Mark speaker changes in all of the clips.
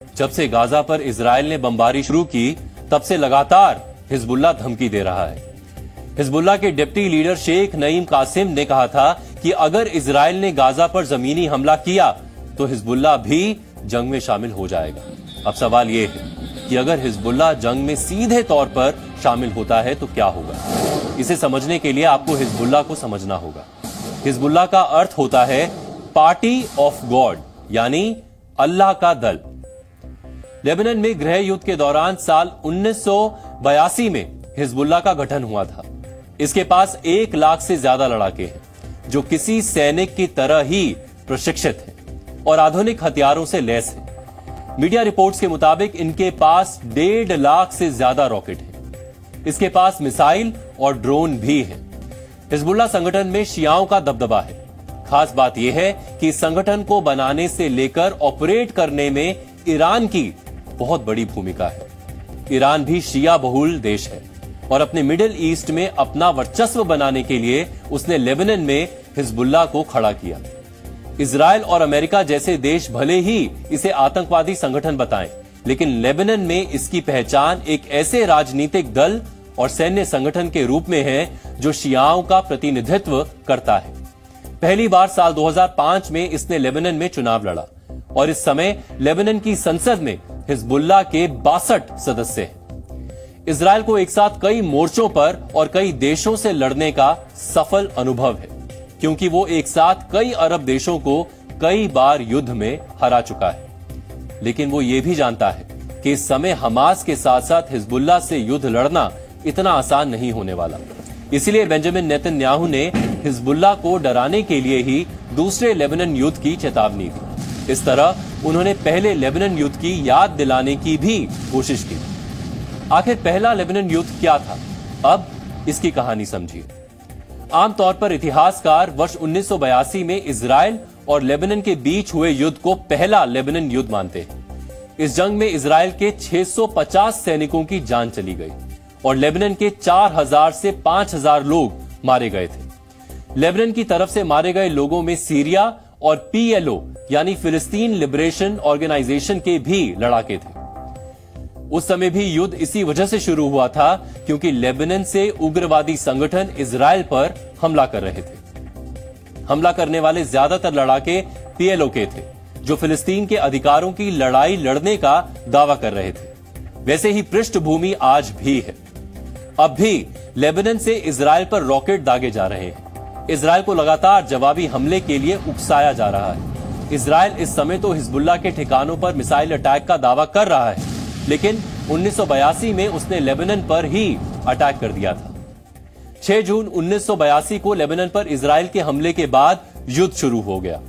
Speaker 1: जब से गाजा पर इजराइल ने बमबारी शुरू की, तब से लगातार हिजबुल्लाह धमकी दे रहा है। हिजबुल्लाह के डिप्टी लीडर शेख नईम कासिम ने कहा था कि अगर इजराइल ने गाजा पर जमीनी हमला किया तो हिजबुल्लाह भी जंग में शामिल हो जाएगा। अब सवाल यह है कि अगर हिजबुल्लाह जंग में सीधे तौर पर शामिल होता है तो क्या होगा। इसे समझने के लिए आपको हिजबुल्लाह को समझना होगा। हिजबुल्लाह का अर्थ होता है पार्टी ऑफ गॉड, यानी अल्लाह का दल। लेबनान में गृह युद्ध के दौरान साल 1982 में हिजबुल्लाह का गठन हुआ था। इसके पास 1 लाख से ज्यादा लड़ाके हैं जो किसी सैनिक की तरह ही प्रशिक्षित हैं और आधुनिक हथियारों से लैस हैं। मीडिया रिपोर्ट्स के मुताबिक इनके पास 1.5 लाख से ज्यादा रॉकेट हैं। इसके पास मिसाइल और ड्रोन भी हैं। हिजबुल्लाह संगठन में शियाओं का दबदबा है। खास बात यह है कि इस संगठन को बनाने से लेकर ऑपरेट करने में ईरान की बहुत बड़ी भूमिका है। ईरान भी शिया बहुल देश है और अपने मिडिल ईस्ट में अपना वर्चस्व बनाने के लिए उसने लेबनान में हिजबुल्लाह को खड़ा किया। इजराइल और अमेरिका जैसे देश भले ही इसे आतंकवादी संगठन बताएं, लेकिन लेबनान में इसकी पहचान एक ऐसे राजनीतिक दल और सैन्य संगठन के रूप में है जो शियाओं का प्रतिनिधित्व करता है। पहली बार साल 2005 में इसने लेबनान में चुनाव लड़ा और इस समय लेबनान की संसद में हिजबुल्लाह के 62 सदस्य हैं। इजराइल को एक साथ कई मोर्चों पर और कई देशों से लड़ने का सफल अनुभव है, क्योंकि वो एक साथ कई अरब देशों को कई बार युद्ध में हरा चुका है। लेकिन वो ये भी जानता है कि इस समय हमास के साथ साथ हिजबुल्लाह से युद्ध लड़ना इतना आसान नहीं होने वाला। इसलिए बेंजामिन नेतन्याहू ने हिजबुल्लाह को डराने के लिए ही दूसरे लेबनान युद्ध की चेतावनी दी। इस तरह उन्होंने पहले लेबनान युद्ध की याद दिलाने की भी कोशिश की। आखिर पहला लेबनान युद्ध क्या था? अब इसकी कहानी समझिए। आमतौर पर इतिहासकार वर्ष 1982 में इजराइल और लेबनान के बीच हुए युद्ध को पहला लेबनान युद्ध मानते हैं। इस जंग में इजराइल के 650 सैनिकों की जान चली गई और लेबनान के 4000 से 5000 लोग मारे गए थे। लेबनान की तरफ से मारे गए लोगों में सीरिया और पीएलओ यानी फिलिस्तीन लिबरेशन ऑर्गेनाइजेशन के भी लड़ाके थे। उस समय भी युद्ध इसी वजह से शुरू हुआ था क्योंकि लेबनान से उग्रवादी संगठन इजराइल पर हमला कर रहे थे। हमला करने वाले ज्यादातर लड़ाके पीएलओ के थे, जो फिलिस्तीन के अधिकारों की लड़ाई लड़ने का दावा कर रहे थे। वैसे ही पृष्ठभूमि आज भी है। अब भी लेबनान से इजराइल पर रॉकेट दागे जा रहे हैं। इजराइल को लगातार जवाबी हमले के लिए उकसाया जा रहा है। इजराइल इस समय तो हिजबुल्लाह के ठिकानों पर मिसाइल अटैक का दावा कर रहा है, लेकिन 1982 में उसने लेबनान पर ही अटैक कर दिया था। 6 जून 1982 को लेबनान पर इजराइल के हमले के बाद युद्ध शुरू हो गया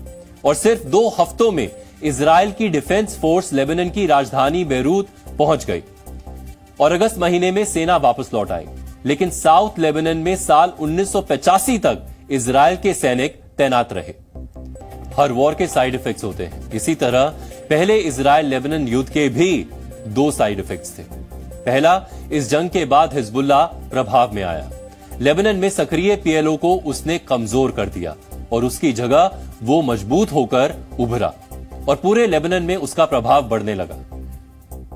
Speaker 1: और सिर्फ 2 हफ्तों में इजराइल की डिफेंस फोर्स लेबनान की राजधानी बेरूत पहुंच गई और अगस्त महीने में सेना वापस लौट आई। लेकिन साउथ लेबनान में साल 1985 तक इजराइल के सैनिक तैनात रहे। हर वॉर के साइड इफेक्ट्स होते हैं। इसी तरह पहले इजराइल लेबनान युद्ध के भी 2 साइड इफेक्ट्स थे। पहला, इस जंग के बाद हिजबुल्लाह प्रभाव में आया। लेबनान में सक्रिय पीएलओ को उसने कमजोर कर दिया और उसकी जगह वो मजबूत होकर उभरा और पूरे लेबनान में उसका प्रभाव बढ़ने लगा।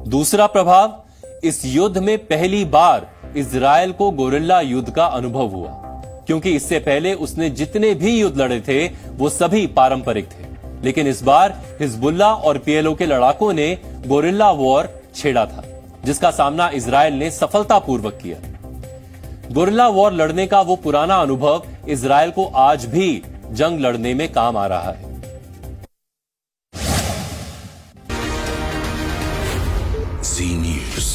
Speaker 1: दूसरा प्रभाव, इस युद्ध में पहली बार इजराइल को गोरिल्ला युद्ध का अनुभव हुआ, क्योंकि इससे पहले उसने जितने भी युद्ध लड़े थे वो सभी पारंपरिक थे। लेकिन इस बार हिजबुल्लाह और पीएलओ के लड़ाकों ने गोरिल्ला वॉर छेड़ा था, जिसका सामना इजराइल ने सफलतापूर्वक किया। गोरिल्ला वॉर लड़ने का वो पुराना अनुभव इजराइल को आज भी जंग लड़ने में काम आ रहा है।
Speaker 2: Z News.